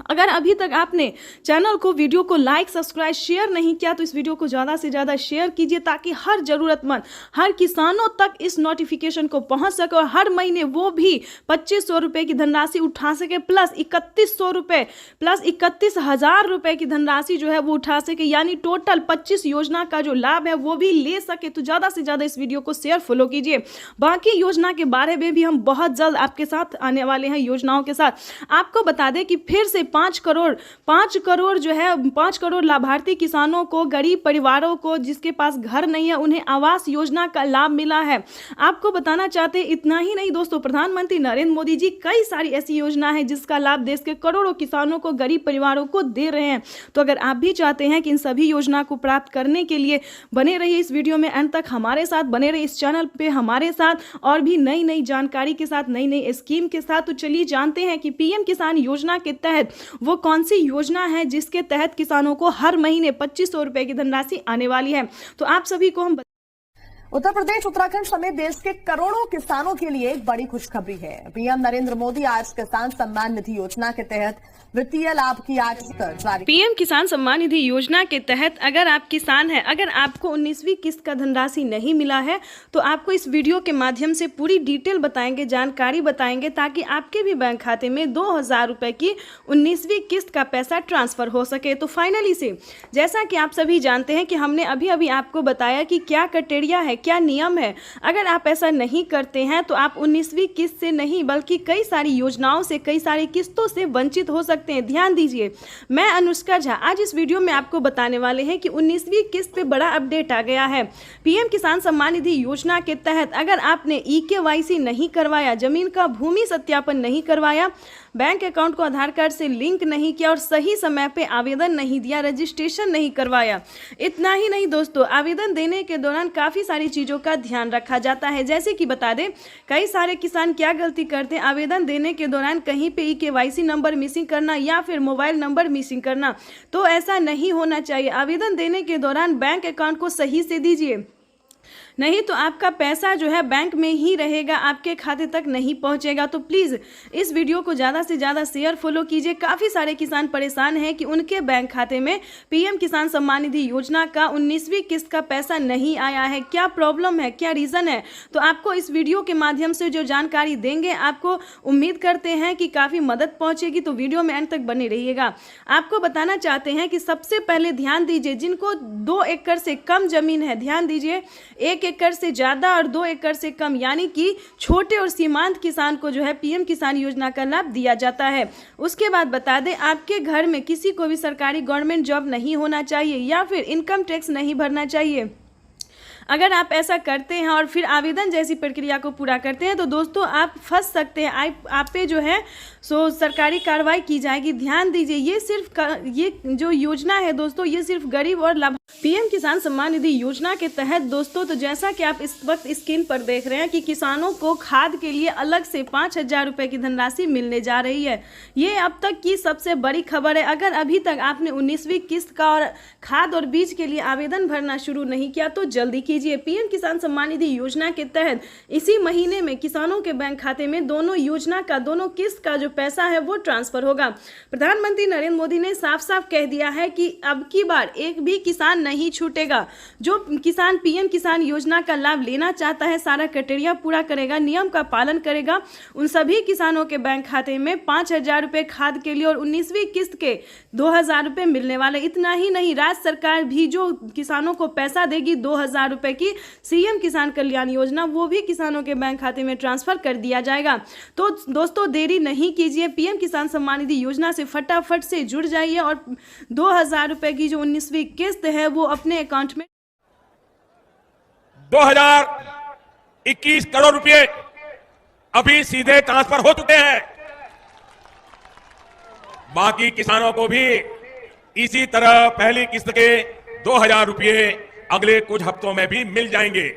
अगर अभी तक आपने चैनल को, वीडियो को लाइक, सब्सक्राइब, शेयर नहीं किया तो इस वीडियो को ज़्यादा से ज़्यादा शेयर कीजिए ताकि हर ज़रूरतमंद, हर किसानों तक इस नोटिफिकेशन को पहुंच सके और हर महीने वो भी 2500 रुपये की धनराशि उठा सके, प्लस 3100 रुपये, प्लस 31,000 रुपये की धनराशि जो है वो उठा सके, यानी टोटल 25 योजना का जो लाभ है वो भी ले सके। तो ज़्यादा से ज़्यादा इस वीडियो को शेयर, फॉलो कीजिए। बाकी योजना के बारे में भी हम बहुत जल्द आपके साथ आने वाले हैं योजनाओं के साथ। आपको बता दें कि फिर से 5 करोड़ जो है 5 करोड़ लाभार्थी किसानों को, गरीब परिवारों को जिसके पास घर नहीं है, उन्हें आवास योजना का लाभ मिला है। आपको बताना चाहते हैं, इतना ही नहीं दोस्तों, प्रधानमंत्री नरेंद्र मोदी जी कई सारी ऐसी योजना है जिसका लाभ देश के करोड़ों किसानों को, गरीब परिवारों को दे रहे हैं। तो अगर आप भी चाहते हैं कि इन सभी योजना को प्राप्त करने के लिए बने रहिए इस वीडियो में अंत तक हमारे साथ, बने रहिए इस चैनल पे हमारे साथ और भी नई नई जानकारी के साथ, नई नई स्कीम के साथ। तो चलिए जानते हैं कि पीएम किसान योजना के तहत वो कौन सी योजना है जिसके तहत किसानों को हर महीने 2500 रुपए की धनराशि आने वाली है। तो आप सभी को हम उत्तर प्रदेश, उत्तराखंड समेत देश के करोड़ों किसानों के लिए एक बड़ी खुशखबरी है। पीएम नरेंद्र मोदी आज किसान सम्मान निधि योजना के तहत वित्तीय लाभ की आज जारी। पीएम किसान सम्मान निधि योजना के तहत अगर आप किसान हैं, अगर आपको 19वीं किस्त का धनराशि नहीं मिला है तो आपको इस वीडियो के माध्यम से पूरी डिटेल बताएंगे, जानकारी बताएंगे ताकि आपके भी बैंक खाते में 2000 रुपए की 19वीं किस्त का पैसा ट्रांसफर हो सके। तो फाइनली से जैसा कि आप सभी जानते हैं कि हमने अभी अभी आपको बताया कि क्या क्राइटेरिया है, क्या नियम है। अगर आप ऐसा नहीं करते हैं तो आप 19वीं किस्त से नहीं बल्कि कई सारी योजनाओं से, कई सारी किस्तों से वंचित हो सकते हैं। ध्यान दीजिए, मैं अनुष्का झा आज इस वीडियो में आपको बताने वाले हैं कि 19वीं किस्त पे बड़ा अपडेट आ गया है। पीएम किसान सम्मान निधि योजना के तहत अगर आपने eKYC नहीं करवाया, जमीन का भूमि सत्यापन नहीं करवाया, बैंक अकाउंट को आधार कार्ड से लिंक नहीं किया और सही समय पे आवेदन नहीं दिया, रजिस्ट्रेशन नहीं करवाया, इतना ही नहीं दोस्तों, आवेदन देने के दौरान काफ़ी सारी चीज़ों का ध्यान रखा जाता है। जैसे कि बता दें, कई सारे किसान क्या गलती करते हैं, आवेदन देने के दौरान कहीं पे eKYC नंबर मिसिंग करना या फिर मोबाइल नंबर मिसिंग करना। तो ऐसा नहीं होना चाहिए। आवेदन देने के दौरान बैंक अकाउंट को सही से दीजिए, नहीं तो आपका पैसा जो है बैंक में ही रहेगा, आपके खाते तक नहीं पहुंचेगा। तो प्लीज़ इस वीडियो को ज़्यादा से ज़्यादा शेयर, फॉलो कीजिए। काफ़ी सारे किसान परेशान हैं कि उनके बैंक खाते में पीएम किसान सम्मान निधि योजना का 19वीं किस्त का पैसा नहीं आया है। क्या प्रॉब्लम है, क्या रीज़न है, तो आपको इस वीडियो के माध्यम से जो जानकारी देंगे, आपको उम्मीद करते हैं कि काफ़ी मदद पहुँचेगी। तो वीडियो में अंत तक बने रहिएगा। आपको बताना चाहते हैं कि सबसे पहले ध्यान दीजिए, जिनको 2 एकड़ से कम जमीन है, ध्यान दीजिए, 1 एकड़ से ज़्यादा और 2 एकड़ से कम, यानी कि छोटे और सीमांत किसान को जो है पीएम किसान योजना का लाभ दिया जाता है। उसके बाद बता दें, आपके घर में किसी को भी सरकारी गवर्नमेंट जॉब नहीं होना चाहिए या फिर इनकम टैक्स नहीं भरना चाहिए। अगर आप ऐसा करते हैं और फिर आवेदन जैसी प्रक्रिया को पूरा करते हैं तो दोस्तों आप फंस सकते हैं, आप पे जो है सो सरकारी कार्रवाई की जाएगी। ध्यान दीजिए, ये जो योजना है दोस्तों, ये सिर्फ गरीब और लाभ पीएम किसान सम्मान निधि योजना के तहत दोस्तों, तो जैसा कि आप इस वक्त स्क्रीन पर देख रहे हैं कि किसानों को खाद के लिए अलग से 5000 रुपये की धनराशि मिलने जा रही है। ये अब तक की सबसे बड़ी खबर है। अगर अभी तक आपने 19वीं किस्त का और खाद और बीज के लिए आवेदन भरना शुरू नहीं किया तो जल्दी कीजिए। पीएम किसान सम्मान निधि योजना के तहत इसी महीने में किसानों के बैंक खाते में दोनों योजना का, दोनों किस्त का जो पैसा है वो ट्रांसफर होगा। प्रधानमंत्री नरेंद्र मोदी ने साफ साफ कह दिया है कि अब की बार एक भी किसान नहीं छूटेगा। जो किसान पीएम किसान योजना का लाभ लेना चाहता है, सारा क्राइटेरिया पूरा करेगा, नियम का पालन करेगा, उन सभी किसानों के बैंक खाते में 5000 रुपये खाद के लिए और 19वीं किस्त के 2000 रुपये मिलने वाले। इतना ही नहीं, राज्य सरकार भी जो किसानों को पैसा देगी 2000 रुपये की सीएम किसान कल्याण योजना, वो भी किसानों के बैंक खाते में ट्रांसफर कर दिया जाएगा। तो दोस्तों देरी नहीं कीजिए, पीएम किसान सम्मान निधि योजना से फटाफट से जुड़ जाइए और 2000 रुपये की जो 19वीं किस्त है वो अपने अकाउंट में 2021 करोड़ रुपए अभी सीधे ट्रांसफर हो चुके हैं। बाकी किसानों को भी इसी तरह पहली किस्त के 2000 रुपए अगले कुछ हफ्तों में भी मिल जाएंगे।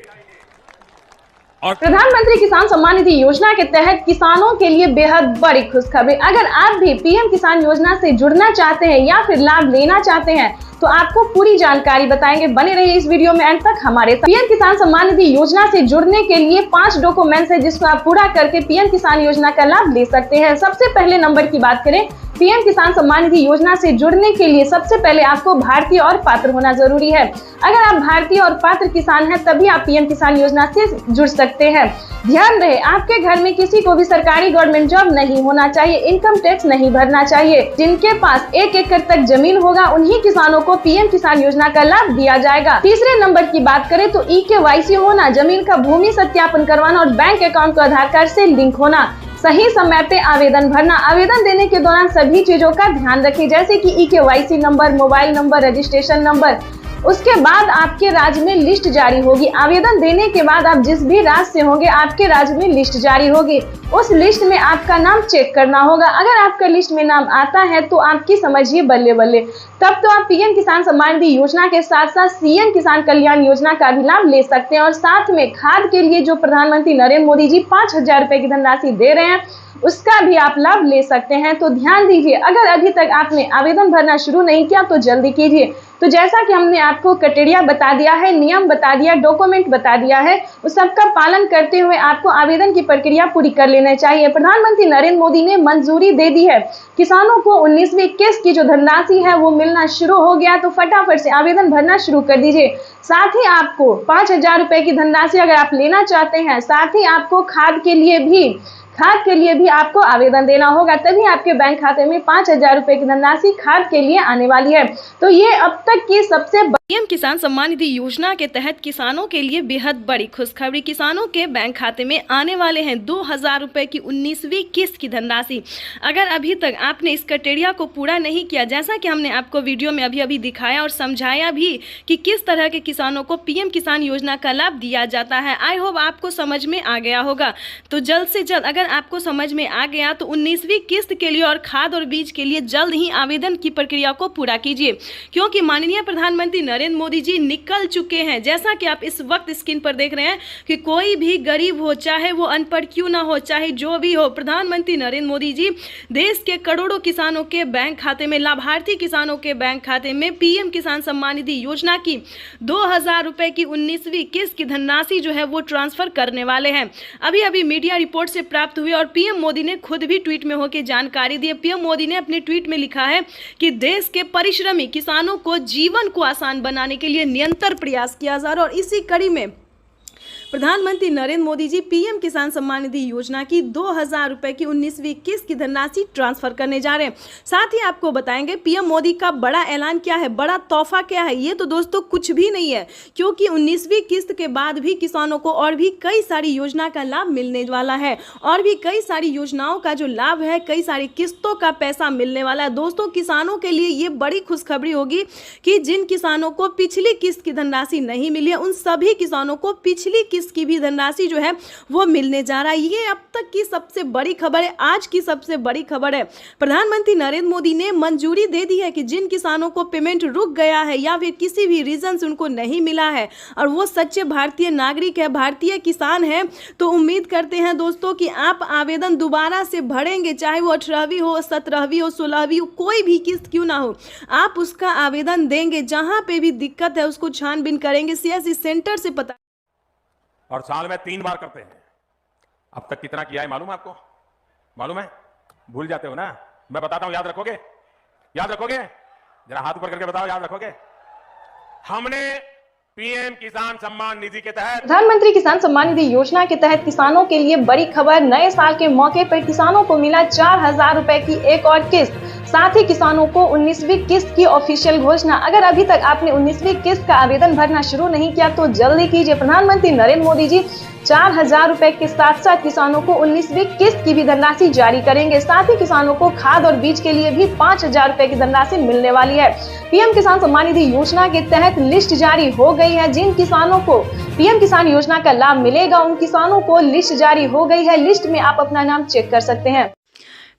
और प्रधानमंत्री किसान सम्मान निधि योजना के तहत किसानों के लिए बेहद बड़ी खुशखबरी। अगर आप भी पीएम किसान योजना से जुड़ना चाहते हैं या फिर लाभ लेना चाहते हैं तो आपको पूरी जानकारी बताएंगे। बने रहिए इस वीडियो में अंत तक हमारे साथ। पीएम किसान सम्मान निधि योजना से जुड़ने के लिए 5 डॉक्यूमेंट्स है जिसको आप पूरा करके पीएम किसान योजना का लाभ ले सकते हैं। सबसे पहले नंबर की बात करें, पीएम किसान सम्मान निधि योजना से जुड़ने के लिए सबसे पहले आपको भारतीय और पात्र होना जरूरी है। अगर आप भारतीय और पात्र किसान हैं तभी आप पीएम किसान योजना से जुड़ सकते हैं। ध्यान रहे, आपके घर में किसी को भी सरकारी गवर्नमेंट जॉब नहीं होना चाहिए, इनकम टैक्स नहीं भरना चाहिए। जिनके पास 1 एकड़ तक जमीन होगा उन्हीं किसानों को पीएम किसान योजना का लाभ दिया जाएगा। तीसरे नंबर की बात करें तो ई-केवाईसी होना, जमीन का भूमि सत्यापन करवाना और बैंक अकाउंट का आधार कार्ड से लिंक होना। सही समय पे आवेदन भरना। आवेदन देने के दौरान सभी चीजों का ध्यान रखें जैसे कि e-KYC number, mobile number, registration number. उसके बाद आपके राज्य में लिस्ट जारी होगी। आवेदन देने के बाद आप जिस भी राज्य से होंगे आपके राज्य में लिस्ट जारी होगी। उस लिस्ट में आपका नाम चेक करना होगा। अगर आपका लिस्ट में नाम आता है तो आपकी समझिए बल्ले बल्ले, तब तो आप पीएम किसान सम्मान निधि योजना के साथ साथ सीएम किसान कल्याण योजना का भी लाभ ले सकते हैं। और साथ में खाद के लिए जो प्रधानमंत्री नरेंद्र मोदी जी 5,000 रुपए की धनराशि दे रहे हैं उसका भी आप लाभ ले सकते हैं। तो ध्यान दीजिए, अगर अभी तक आपने आवेदन भरना शुरू नहीं किया तो जल्दी कीजिए। तो जैसा कि हमने आपको क्राइटेरिया बता दिया है, नियम बता दिया, डॉक्यूमेंट बता दिया है, उस सबका पालन करते हुए आपको आवेदन की प्रक्रिया पूरी कर लेना चाहिए। प्रधानमंत्री नरेंद्र मोदी ने मंजूरी दे दी है, किसानों को 19वीं किस्त की जो धनराशि है वो मिलना शुरू हो गया। तो फटाफट से आवेदन भरना शुरू कर दीजिए। साथ ही आपको 5,000 रुपए की धनराशि अगर आप लेना चाहते हैं, साथ ही आपको खाद के लिए भी आपको आवेदन देना होगा, तभी आपके बैंक खाते में 5,000 रुपए की धनराशि खाद के लिए आने वाली है। तो ये अब तक की सबसे पीएम किसान सम्मान निधि योजना के तहत किसानों के लिए बेहद बड़ी खुशखबरी। किसानों के बैंक खाते में आने वाले हैं 2,000 रुपए की 19वीं किस्त की धनराशि। अगर अभी तक आपने इस क्राइटेरिया को पूरा नहीं किया, जैसा कि हमने आपको वीडियो में अभी दिखाया और समझाया भी कि किस तरह के किसानों को पीएम किसान योजना का लाभ दिया जाता है, आई होप आपको समझ में आ गया होगा। तो जल्द से जल्द अगर आपको समझ में आ गया तो 19वीं किस्त के लिए और खाद और बीज के लिए जल्द ही आवेदन की प्रक्रिया को पूरा कीजिए, क्योंकि माननीय प्रधानमंत्री नरेंद्र मोदी जी निकल चुके हैं। जैसा कि आप इस वक्त स्क्रीन पर देख रहे हैं कि कोई भी गरीब हो, चाहे वो अनपढ़ क्यों ना हो, चाहे जो भी हो, प्रधानमंत्री नरेंद्र मोदी जी देश के करोड़ों किसानों के बैंक खाते में, लाभार्थी किसानों के बैंक खाते में पीएम किसान सम्मान निधि योजना की 2,000 रुपए की 19वीं किस्त की धनराशि जो है वो ट्रांसफर करने वाले हैं। अभी मीडिया रिपोर्ट से प्राप्त हुई और पीएम मोदी ने खुद भी ट्वीट में होकर जानकारी दी। पीएम मोदी ने अपने ट्वीट में लिखा है कि देश के परिश्रमी किसानों को जीवन को आसान बनाने के लिए निरंतर प्रयास किया जा रहा है और इसी कड़ी में प्रधानमंत्री नरेंद्र मोदी जी पीएम किसान सम्मान निधि योजना की 2,000 रुपए की 19वीं किस्त की धनराशि ट्रांसफर करने जा रहे हैं। साथ ही आपको बताएंगे पीएम मोदी का बड़ा ऐलान क्या है, बड़ा तोहफा क्या है। ये तो दोस्तों कुछ भी नहीं है, क्योंकि 19वीं किस्त के बाद भी किसानों को और भी कई सारी योजना का लाभ मिलने वाला है और भी कई सारी योजनाओं का जो लाभ है, कई सारी किस्तों का पैसा मिलने वाला है। दोस्तों, किसानों के लिए ये बड़ी खुशखबरी होगी कि जिन किसानों को पिछली किस्त की धनराशि नहीं मिली है उन सभी किसानों को पिछली की भी धनराशि जो है वो मिलने जा रहा है। ये अब तक की सबसे बड़ी खबर है, आज की सबसे बड़ी खबर है। प्रधानमंत्री नरेंद्र मोदी ने मंजूरी दे दी है कि जिन किसानों को पेमेंट रुक गया है या फिर किसी भी रीजन से उनको नहीं मिला है और वो सच्चे भारतीय नागरिक है, भारतीय किसान है, तो उम्मीद करते हैं दोस्तों कि आप आवेदन दोबारा से भरेंगे, चाहे वो 18वीं हो, 17वीं हो, 16वीं हो, कोई भी किस्त क्यों ना हो, आप उसका आवेदन देंगे। जहां पे भी दिक्कत है उसको छानबीन करेंगे, सीएससी सेंटर से पता। और साल में 3 बार करते हैं। अब तक कितना किया है मालूम है आपको? मालूम है? भूल जाते हो ना? मैं बताता हूं, याद रखोगे? याद रखोगे? जरा हाथ ऊपर करके बताओ, याद रखोगे? हमने पीएम किसान सम्मान निधि के तहत, प्रधानमंत्री किसान सम्मान निधि योजना के तहत किसानों के लिए बड़ी खबर। नए साल के मौके पर किसानों को मिला 4,000 रुपए की एक और किस्त। साथ ही किसानों को 19वीं किस्त की ऑफिशियल घोषणा। अगर अभी तक आपने 19वीं किस्त का आवेदन भरना शुरू नहीं किया तो जल्दी कीजिए। प्रधानमंत्री नरेंद्र मोदी जी 4,000 रुपए के साथ साथ किसानों को 19वीं किस्त की भी धनराशि जारी करेंगे। साथ ही किसानों को खाद और बीज के लिए भी 5,000 रुपए की धनराशि मिलने वाली है। पीएम किसान सम्मान निधि योजना के तहत लिस्ट जारी हो गई है। जिन किसानों को पीएम किसान योजना का लाभ मिलेगा उन किसानों को लिस्ट जारी हो गई है। लिस्ट में आप अपना नाम चेक कर सकते हैं।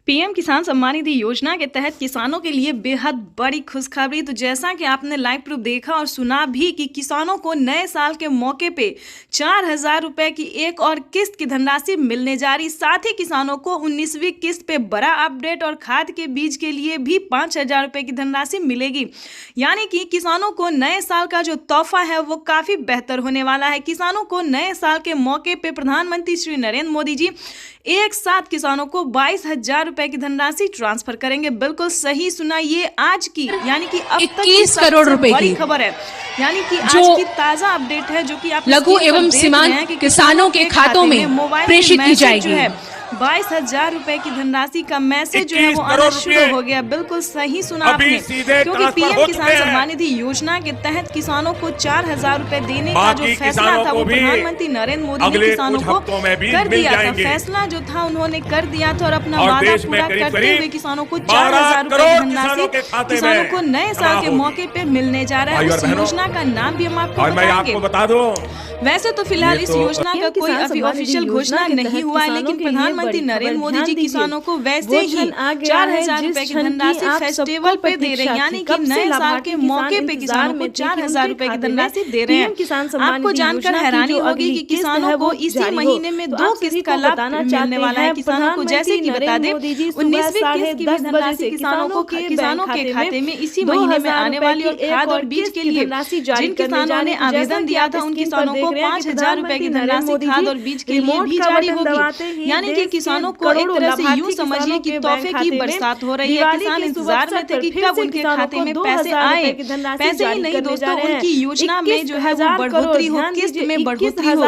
पीएम किसान सम्मान निधि योजना के तहत किसानों के लिए बेहद बड़ी खुशखबरी। तो जैसा कि आपने लाइव प्रूफ देखा और सुना भी कि किसानों को नए साल के मौके पे 4,000 रुपए की एक और किस्त की धनराशि मिलने जा रही। साथ ही किसानों को 19वीं किस्त पे बड़ा अपडेट और खाद के बीज के लिए भी 5,000 रुपए की धनराशि मिलेगी। यानी कि किसानों को नए साल का जो तोहफा है वो काफी बेहतर होने वाला है। किसानों को नए साल के मौके पे प्रधानमंत्री श्री नरेंद्र मोदी जी एक साथ किसानों को 22,000 रुपए की धनराशि ट्रांसफर करेंगे। बिल्कुल सही सुना, ये आज की यानी कि अब तक 21 करोड़ रुपए की खबर है, यानी कि आज की ताजा अपडेट है जो कि आप लघु एवं सीमांत किसानों के खातों में प्रेषित की जाएगी। 22,000 रुपए की धनराशि का मैसेज जो है वो आना शुरू हो गया। बिल्कुल सही सुना आपने, क्योंकि पीएम किसान सम्मान निधि योजना के तहत किसानों को 4,000 रुपए देने का जो फैसला था वो प्रधानमंत्री नरेंद्र मोदी ने किसानों को कर दिया था। फैसला जो था उन्होंने कर दिया था और अपना वादा पूरा करते हुए किसानों को 4,000 रुपए की धनराशि किसानों को नए साल के मौके पे मिलने जा रहा है। इस योजना का नाम भी हम आपको बता देंगे। वैसे तो फिलहाल इस योजना का कोई अभी ऑफिशियल घोषणा नहीं हुआ है, लेकिन प्रधानमंत्री नरेंद्र मोदी जी किसानों को वैसे ही 4,000 रुपए की धनराशि फेस्टिवल पे दे रहे हैं, यानी कि नए साल के मौके पे किसानों को 4,000 रुपए की धनराशि दे रहे हैं। आपको जानकर हैरानी होगी कि किसानों को इसी महीने में 2 किस्त का लाभ मिलने वाला है। किसानों को जैसे कि बता दें 19वीं किस्त की धनराशि किसानों के खाते में इसी महीने में आने वाली और खाद और बीज के लिए जिन किसानों ने आवेदन दिया था उन किसानों को 5,000 रुपए की धनराशि खाद और बीज के लिए भी जारी होगी। यानी कि किसानों को एक तरह से यूं समझिए कि तोहफे की बरसात हो रही है। किसान इंतजार में थे कि कब उनके खाते में पैसे आए। पैसे ही नहीं दोस्तों, उनकी योजना में जो है वो बढ़ोतरी हो, किस्त में बढ़ोतरी हो।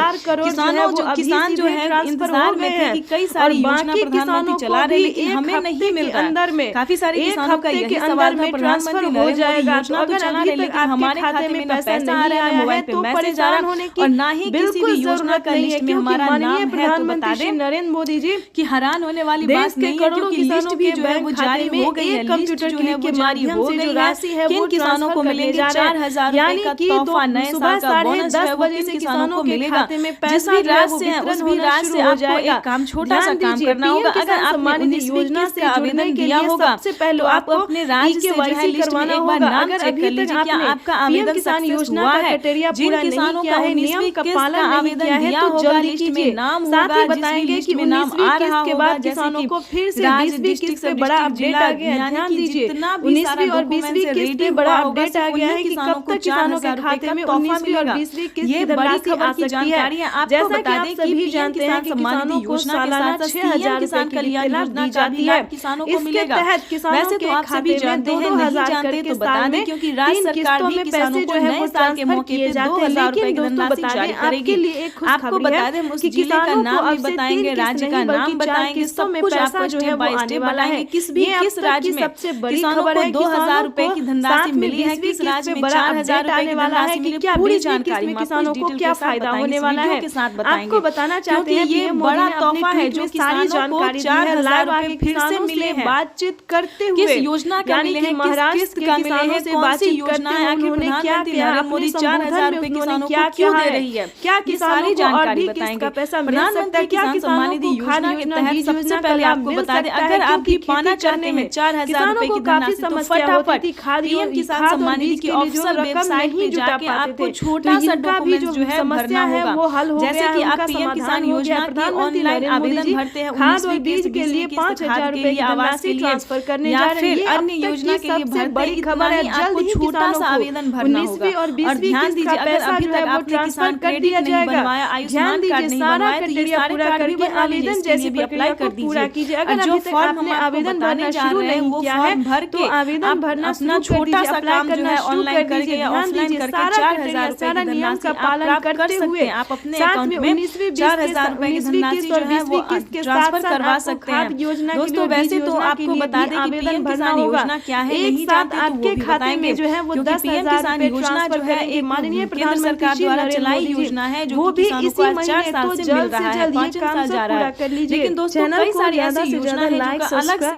किसान जो है इंतजार में थे कि कई सारी योजना प्रधानमंत्री चला रहे लेकिन हमें नहीं मिल रहा है। काफी सारे किसानों का यही सवाल था, प्रधानमंत्री नरेंद्र मोदी योजना तो चला रहे लेकिन हमारे खाते में ना पैसा आ रहा है, मोबाइल पे मैसेज आ रहा है और ना ही किसी भी योजना का लिस्ट में हमारा नाम है। तो बता दें नरेंद्र मोदी जी कि हैरान होने वाली बात नहीं है, क्योंकि लिस्ट भी जो है वो जारी हो गई है। लिस्ट जो है वो जारी हो गई है। किन किसानों को मिलेंगे 4,000 रुपए का तोहफा, नए साल का बोनस है वो किन किसानों को मिलेगा। जिस भी राज्य से है उस भी राज्य से आपको एक काम छोटा सा काम करना होगा। अगर आपने 19वीं किस्त का आवेदन दिया होगा सबसे पहले आप अपने राज्य से जो है लिस्ट में एक बार नाम चेक कर लीजिए क्या आपका आवेदन सक्सेस हुआ है। जिन किसानों का 19वीं किस्त का आवेदन दिया होगा लिस्ट में नाम होगा, बताएंगे कि नाम आ रहा के बाद किसानों को फिर से 20वीं किस्त से बड़ा अपडेट आ गया है। ध्यान दीजिए 19वीं और 20वीं किस्त में बड़ा अपडेट आ गया है कि कब तक किसानों के खाते में 19वीं और 20वीं किस्त की धनराशि आ सकती है। आपको बता दें कि भी जानते हैं कि किसानों को सालाना 6,000 किसान कल्याण योजना जाती है किसानों को मिलेगा। वैसे तो आप सभी जानते हैं, नहीं जानते तो बता दें, क्योंकि राज्य सरकार भी किसानों को नए साल के मौके पे 2,000 रुपए की धनराशि जारी करेगी। आपको बता दें उस जिले का नाम भी बताएंगे, राज्य का नाम बताएंगे, सब कुछ आपको जो है वो आने वाला है। किस राज्य में सबसे बड़ी खबर है 2,000 रुपए की धनराशि मिली है, किस राज्य में 4,000 रुपए की धनराशि मिली, क्या पूरी जानकारी किसानों को क्या फायदा होने वाला है आपको बताना चाहते हैं। ये बड़ा तोहफा है जो किसानों को 4,000 रुपए फिर से मिले हैं। बातचीत करते हुए किस योजना का मिले हैं, महाराष्ट्र के किसानों से बातचीत करना है, आखिर प्रधानमंत्री नरेंद्र मोदी 4,000 रुपए किसानों को क्यों दे रही है, क्या सारी जानकारी बताएंगे। प्रधानमंत्री किसान सम्मान निधि योजना के तहत सबसे पहले आपको बता दें, अगर आप भी पाना चाहते हैं 4,000 रुपए की धनराशि तो फटाफट पीएम किसान सम्मान निधि की ऑफिशियल वेबसाइट पे जाके आपको छोटा सा डॉक्यूमेंट जो है भरना होगा। जैसे कि आप पीएम किसान योजना की ऑनलाइन आवेदन भरते हैं, खाद और बीज के लिए 5,000 रुपए की आवास के लिए ट्रांसफर करने जा रहे हैं, अन्य योजना के लिए भरते बड़ी खबर है आपको छोटा सा आवेदन भरना होगा। और ध्यान दीजिए अगर अभी तक आपने किसान क्रेडिट नहीं बनवाया, आयुष्मान कार्ड नहीं बनवाया तो ये सारे कार्ड के आवेदन जैसे भी अप्लाई कर दीजिए। अगर जो फॉर्म हम आवेदन भरने जा रहे हैं वो फॉर्म भर के आवेदन भरना अपना छोटा सा काम जो है ऑनलाइन करके या ऑफलाइन करके 4,000 रुपए की नियम का पालन करते हुए आप अपने अकाउंट में 4,000 रुपए की धनराशि जो है वो ट्रांसफर करवा सकते हैं। दोस्तों वैसे तो आपको बता दें कि पीएम किसान योजना क्या है, नहीं जानते तो वो भी बताएंगे जो है वो 10,000 किसान योजना जो है एक माननीय केंद्र सरकार द्वारा चलाई योजना है जो कि किसानों को 4 साल से मिल रहा है, 5 साल जा रहा है। लेकिन दोस्तों कई सारी ऐसी योजना है जो अलग